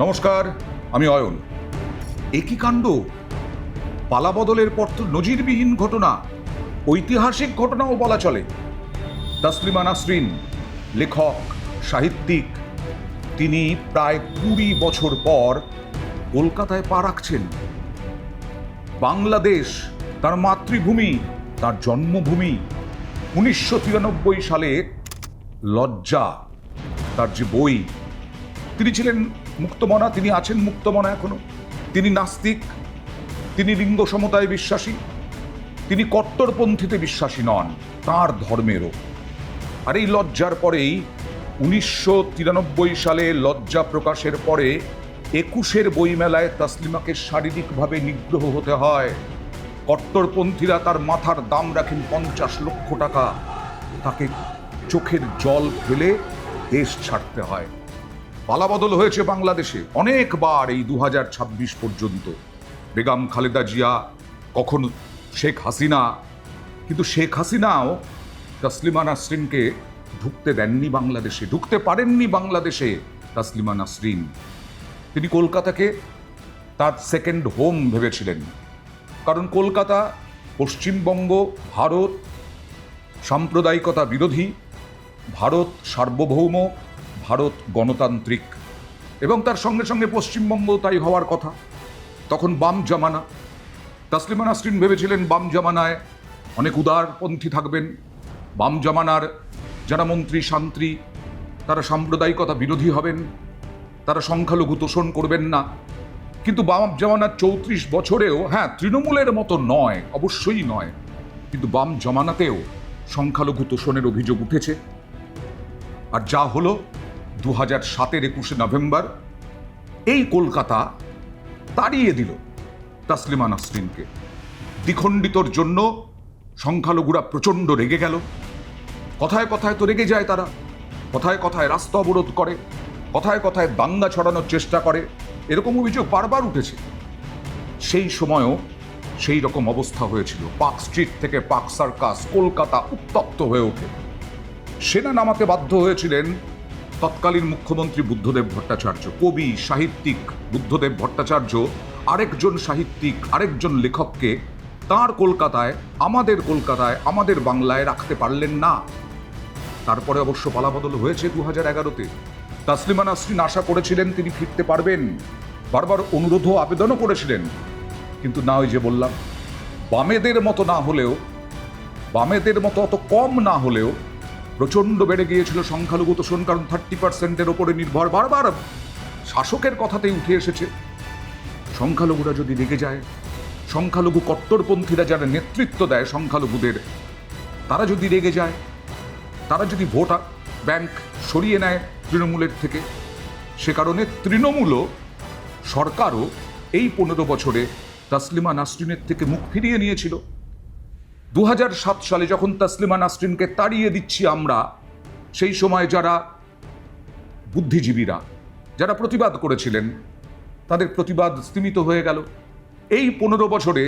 নমস্কার, আমি অয়ন। একই কাণ্ড, পালাবদলের পর তো নজিরবিহীন ঘটনা, ঐতিহাসিক ঘটনাও বলা চলে। তাসলিমা নাসরিন লেখক, সাহিত্যিক, তিনি প্রায় 20 বছর পর কলকাতায় পা রাখছেন। বাংলাদেশ তার মাতৃভূমি, তার জন্মভূমি। 1993 সালে লজ্জা, তার যে বই, তিনি ছিলেন মুক্তমনা, তিনি আছেন মুক্তমনা এখনো। তিনি নাস্তিক, তিনি লিঙ্গ সমতায় বিশ্বাসী, তিনি কট্টরপন্থীতে বিশ্বাসী নন, তার ধর্মেরও। আর এই লজ্জার পরেই 1993 সালে লজ্জা প্রকাশের পরে 21-এর বইমেলায় তাসলিমাকে শারীরিকভাবে নিগ্রহ হতে হয়। কট্টরপন্থীরা তার মাথার দাম রাখেন 50 লক্ষ টাকা। তাকে চোখের জল ফেলে দেশ ছাড়তে হয়। পালাবদল হয়েছে বাংলাদেশে অনেকবার এই 2026 পর্যন্ত। বেগম খালেদা জিয়া, কখনো শেখ হাসিনা, কিন্তু শেখ হাসিনাও তাসলিমা নাসরিনকে ঢুকতে দেননি বাংলাদেশে, ঢুকতে পারেননি বাংলাদেশে তাসলিমা নাসরিন। তিনি কলকাতাকে তার সেকেন্ড হোম ভেবেছিলেন, কারণ কলকাতা পশ্চিমবঙ্গ, ভারত সাম্প্রদায়িকতা বিরোধী, ভারত সার্বভৌম, ভারত গণতান্ত্রিক, এবং তার সঙ্গে সঙ্গে পশ্চিমবঙ্গ তাই হওয়ার কথা। তখন বাম জামানা, তাসলিমা নাসরিন ভেবেছিলেন বাম জামানায় অনেক উদারপন্থী থাকবেন, বাম জামানার যারা মন্ত্রী শান্ত্রী তারা সাম্প্রদায়িকতা বিরোধী হবেন, তারা সংখ্যালঘু তোষণ করবেন না। কিন্তু বাম জামানার 34 বছরেও, হ্যাঁ তৃণমূলের মতো নয়, অবশ্যই নয়, কিন্তু বাম জামানাতেও সংখ্যালঘু তোষণের অভিযোগ উঠেছে। আর যা হলো 2007-এর 21শে নভেম্বর, এই কলকাতা তাড়িয়ে দিল তাসলিমা নাসরিনকে। দ্বিখণ্ডিতর জন্য সংখ্যালঘুরা প্রচণ্ড রেগে গেল। কথায় কথায় তো রেগে যায় তারা, কথায় কথায় রাস্তা অবরোধ করে, কথায় কথায় দাঙ্গা ছড়ানোর চেষ্টা করে, এরকম অভিযোগ বারবার উঠেছে। সেই সময়ও সেই রকম অবস্থা হয়েছিল। পার্ক স্ট্রিট থেকে পার্ক সার্কাস, কলকাতা উত্তপ্ত হয়ে ওঠে। সেনা নামাতে বাধ্য হয়েছিলেন তৎকালীন মুখ্যমন্ত্রী বুদ্ধদেব ভট্টাচার্য। কবি সাহিত্যিক বুদ্ধদেব ভট্টাচার্য আরেকজন সাহিত্যিক, আরেকজন লেখককে তাঁর কলকাতায়, আমাদের বাংলায় রাখতে পারলেন না। তারপরে অবশ্য পালাবদল হয়েছে 2011-তে। তাসলিমা নাসরিন আশা করেছিলেন তিনি ফিরতে পারবেন, বারবার অনুরোধ ও আবেদনও করেছিলেন, কিন্তু না, ওই যে বললাম, বামেদের মতো না হলেও, বামেদের মতো অত কম না হলেও প্রচণ্ড বেড়ে গিয়েছিল সংখ্যালঘু তোষণ। কারণ 30%-এর ওপরে নির্ভর, বারবার শাসকের কথাতেই উঠে এসেছে। সংখ্যালঘুরা যদি রেগে যায়, সংখ্যালঘু কট্টরপন্থীরা যারা নেতৃত্ব দেয় সংখ্যালঘুদের, তারা যদি রেগে যায়, তারা যদি ভোট ব্যাংক সরিয়ে নেয় তৃণমূলের থেকে, সে কারণে তৃণমূলও, সরকারও এই 15 বছরে তাসলিমা নাসরিনের থেকে মুখ ফিরিয়ে নিয়েছিল। 2007 সালে যখন তাসলিমা নাসরিনকে তাড়িয়ে দিচ্ছি আমরা, সেই সময় যারা বুদ্ধিজীবীরা, যারা প্রতিবাদ করেছিলেন, তাদের প্রতিবাদ স্তিমিত হয়ে গেল। এই 15 বছরে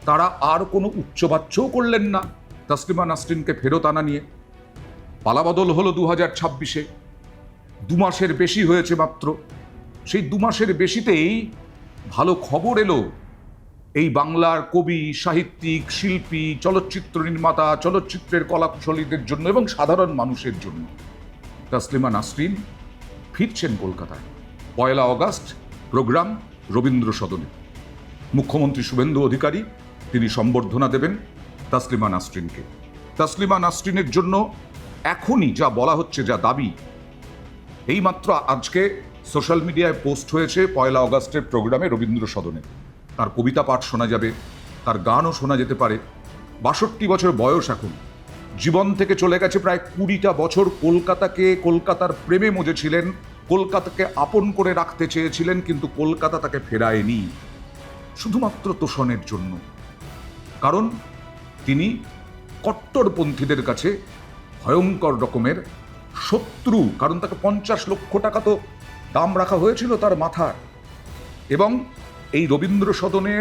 তারা আর কোনো উচ্চবাচ্যও করলেন না তাসলিমা নাসরিনকে ফেরত আনা নিয়ে। পালাবদল হলো 2026-এ, 2 মাসের বেশি হয়েছে মাত্র। সেই 2 মাসের বেশিতেই ভালো খবর এলো এই বাংলার কবি, সাহিত্যিক, শিল্পী, চলচ্চিত্র নির্মাতা, চলচ্চিত্রের কলাকুশলীদের জন্য এবং সাধারণ মানুষের জন্য। তাসলিমা নাসরিন ফিরছেন কলকাতায়। 1 আগস্ট প্রোগ্রাম রবীন্দ্র সদনে। মুখ্যমন্ত্রী শুভেন্দু অধিকারী তিনি সম্বর্ধনা দেবেন তাসলিমা নাসরিনকে। তাসলিমা নাসরিনের জন্য এখনই যা বলা হচ্ছে, যা দাবি, এইমাত্র আজকে সোশ্যাল মিডিয়ায় পোস্ট হয়েছে 1 আগস্টের প্রোগ্রামে রবীন্দ্র সদনে। তার কবিতা পাঠ শোনা যাবে, তার গানও শোনা যেতে পারে। 62 বছর বয়স এখন, জীবন থেকে চলে গেছে প্রায় 20টা বছর। কলকাতার প্রেমে মজেছিলেন, কলকাতাকে আপন করে রাখতে চেয়েছিলেন, কিন্তু কলকাতা তাকে ফেরায়নি, শুধুমাত্র তোষণের জন্য। কারণ তিনি কট্টরপন্থীদের কাছে ভয়ঙ্কর রকমের শত্রু, কারণ তাকে 50 লক্ষ টাকা তো দাম রাখা হয়েছিল তার মাথার। এবং এই রবীন্দ্র সদনে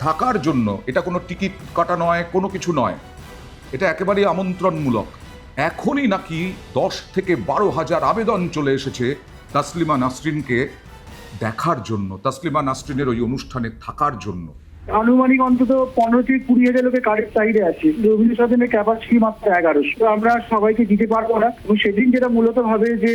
থাকার জন্য এটা কোনো টিকিট কাটা নয়, কোনো কিছু নয়, এটা একেবারেই আমন্ত্রণমূলক। এখনই নাকি 10 থেকে 12 হাজার আবেদন চলে এসেছে তাসলিমা নাসরিনকে দেখার জন্য, তাসলিমা নাসরিনের ওই অনুষ্ঠানে থাকার জন্য? আনুমানিক অন্তত 15 থেকে 20,000 লোকের কার্ডের চাহিদা আছে। রবীন্দ্র সদনের ক্যাপাসিটি মাত্র 1100। তো আমরা সবাইকে দিতে পারবো না, এবং সেদিন যেটা মূলত হবে যে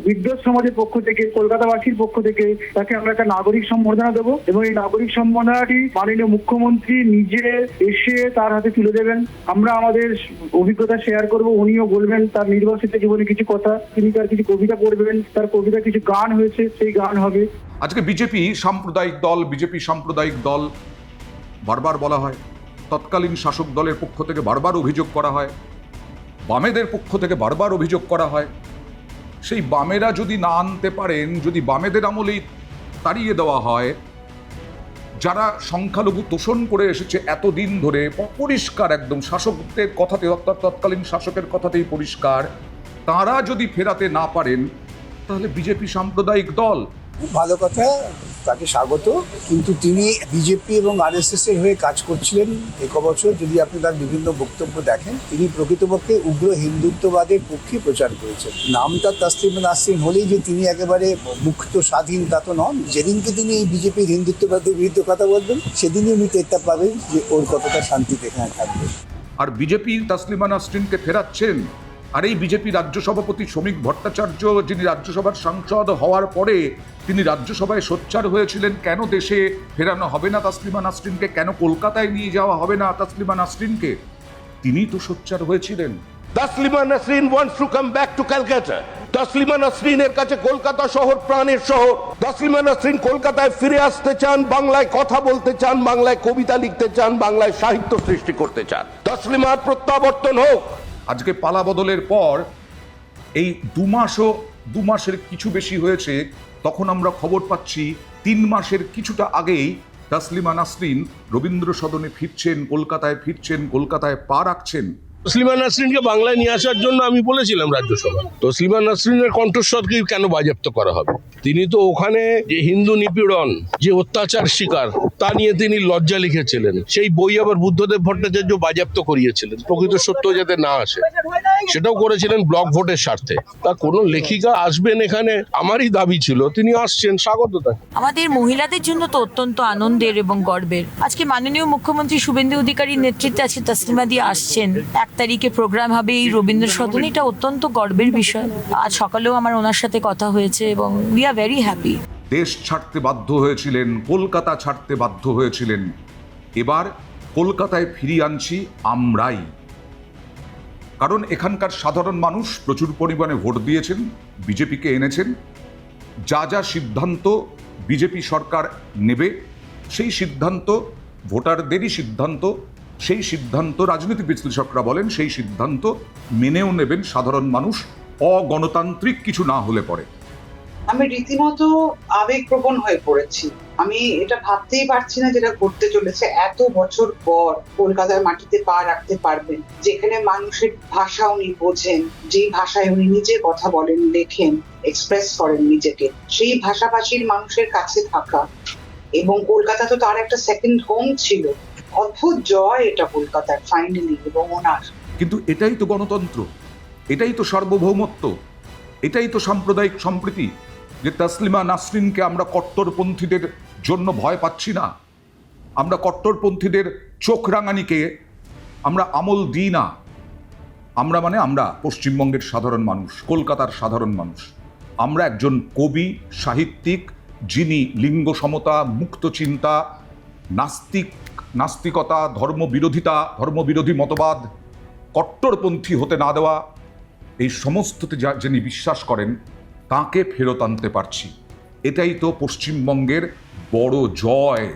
বিদ্যুৎ সমাজের পক্ষ থেকে, কলকাতাবাসীর পক্ষ থেকে তাকে আমরা একটা নাগরিক সম্বর্ধনা দেবো, এবং এই নাগরিক সম্বর্ধনাটি মাননীয় মুখ্যমন্ত্রী নিজে এসে তার হাতে তুলে দেবেন। আমরা আমাদের অভিজ্ঞতা শেয়ার করবো, উনিও বলবেন তার নির্বাচিত জীবনে কিছু কথা, তিনি তার কিছু কবিতা পড়বেন, তার কবিতা কিছু গান হয়েছে, সেই গান হবে। আজকে বিজেপি সাম্প্রদায়িক দল বারবার বলা হয়, তৎকালীন শাসক দলের পক্ষ থেকে বারবার অভিযোগ করা হয়, বামেদের পক্ষ থেকে বারবার অভিযোগ করা হয়। সেই বামেরা যদি না আনতে পারেন, যদি বামেদের আমলেই তাড়িয়ে দেওয়া হয়, যারা সংখ্যালঘু তোষণ করে এসেছে এতদিন ধরে, পরিষ্কার একদম শাসকদের কথাতে, অর্থাৎ তৎকালীন শাসকের কথাতেই পরিষ্কার, তারা যদি ফেরাতে না পারেন, তাহলে বিজেপি সাম্প্রদায়িক দল। খুব ভালো কথা, তাকে স্বাগত। কিন্তু তিনি বিজেপি এবং আরএসএস এর হয়ে কাজ করছিলেন এক বছর। যদি আপনি তার বিভিন্ন বক্তব্য দেখেন, তিনি প্রকৃতপক্ষে উগ্র হিন্দুত্ববাদের পক্ষে প্রচার করেছেন। নামটা তাসলিমা নাসরিন হলেই যে তিনি একেবারে মুক্ত স্বাধীন তা তো নন। যেদিনকে তিনি এই বিজেপির হিন্দুত্ববাদের বিরুদ্ধে কথা বলবেন, সেদিনই উনি টেরটা পাবেন যে ওর কতটা শান্তিতে এখানে থাকবে। আর বিজেপি তাসলিমা নাসরিনকে ফেরাচ্ছেন। আর এই বিজেপি রাজ্য সভাপতি শ্রমিক ভট্টাচার্য, যিনি রাজ্যসভার সাংসদ হওয়ার পরে তিনি রাজ্যসভায় সোচ্চার হয়েছিলেন, কেন দেশে ফেরানো হবে না তাসলিমা নাসরিনকে, কেন কলকাতায় নিয়ে যাওয়া হবে না তাসলিমা নাসরিনকে, তিনি তো সোচ্চার হয়েছিলেন। Taslima Nasrin wants to come back to Calcutta. Taslima নাসরিনের কাছে কলকাতা শহর প্রাণের শহর। তাসলিমা নাসরিন কলকাতায় ফিরে আসতে চান, বাংলায় কথা বলতে চান, বাংলায় কবিতা লিখতে চান, বাংলায় সাহিত্য সৃষ্টি করতে চান। তাসলিমার প্রত্যাবর্তন হোক। আজকে পালা বদলের পর এই দু মাসের কিছু বেশি হয়েছে, তখন আমরা খবর পাচ্ছি 3 মাসের কিছুটা আগেই তাসলিমা নাসরিন রবীন্দ্র সদনে ফিরছেন, কলকাতায় পা রাখছেন। তসলিমা নাসরিনকে বাংলায় নিয়ে আসার জন্য আমি বলেছিলাম রাজ্যসভা। তসলিমা নাসরিনের কণ্ঠস্বরকে কেন বাজেয়াপ্ত করা হবে? তিনি তো ওখানে যে হিন্দু নিপীড়ন, যে অত্যাচার শিকার, তা নিয়ে তিনি লজ্জা লিখেছিলেন। সেই বই আবার বুদ্ধদেব ভট্টাচার্য বাজেয়াপ্ত করিয়েছিলেন, প্রকৃত সত্য যাতে না আসে, সেটাও করেছিলেন ব্লক ভোটের স্বার্থে। তা কোনো লেখিকা আসবেন এখানে, আমারই দাবি ছিল, তিনি আসছেন, স্বাগত তাকে। আমাদের মহিলাদের জন্য তো অত্যন্ত আনন্দের এবং গর্বের। আজকে মাননীয় মুখ্যমন্ত্রী শুভেন্দু অধিকারীর নেতৃত্বে আছে তাসলিমা দি আসছেন। 1 তারিখে প্রোগ্রাম হবে এই রবীন্দ্র সদনে, এটা অত্যন্ত গর্বের বিষয়। আজ সকালেও আমার ওনার সাথে কথা হয়েছে এবং উই আর ভেরি হ্যাপি। দেশ ছাড়তে বাধ্য হয়েছিলেন, কলকাতা ছাড়তে বাধ্য হয়েছিলেন, এবার কলকাতায় ফিরিয়ে আনছি আমরাই। কারণ এখানকার সাধারণ মানুষ প্রচুর পরিমাণে ভোট দিয়েছেন, বিজেপিকে এনেছেন। যা সিদ্ধান্ত বিজেপি সরকার নেবে, সেই সিদ্ধান্ত ভোটারদেরই সিদ্ধান্ত, সেই সিদ্ধান্ত রাজনীতি বিশ্লেষকরা বলেন সেই সিদ্ধান্ত মেনেও নেবেন সাধারণ মানুষ, অগণতান্ত্রিক কিছু না হলে পরে। আমি রীতিমতো আবেগপ্রবণ হয়ে পড়েছি। আমি এটা ভাবতেই পারছি না যেটা ঘটতে চলেছে। এত বছর পর কলকাতার মাটিতে পা রাখতে পারবেন, যেখানে মানুষের ভাষা উনি বোঝেন, যেই ভাষায় উনি নিজে কথা বলেন, লেখেন, এক্সপ্রেস করেন নিজেকে, সেই ভাষাভাষীর মানুষের কাছে থাকা। এবং কলকাতা তো তার একটা সেকেন্ড হোম ছিল। অদ্ভুত জয় এটা কলকাতার ফাইনালি, এবং ওনার। কিন্তু এটাই তো গণতন্ত্র, এটাই তো সার্বভৌমত্ব, এটাই তো সাম্প্রদায়িক সম্প্রীতি, যে তাসলিমা নাসরিনকে আমরা কট্টরপন্থীদের জন্য ভয় পাচ্ছি না, আমরা কট্টরপন্থীদের চোখ রাঙানিকে আমরা আমল দিই না। আমরা পশ্চিমবঙ্গের সাধারণ মানুষ, কলকাতার সাধারণ মানুষ, আমরা একজন কবি, সাহিত্যিক, যিনি লিঙ্গ সমতা, মুক্ত চিন্তা, নাস্তিকতা, ধর্মবিরোধী মতবাদ, কট্টরপন্থী হতে না দেওয়া, এই সমস্ততে যিনি বিশ্বাস করেন, তাকে ফেরত আনতে পারছি। এটাই তো পশ্চিমবঙ্গের বড় জয়।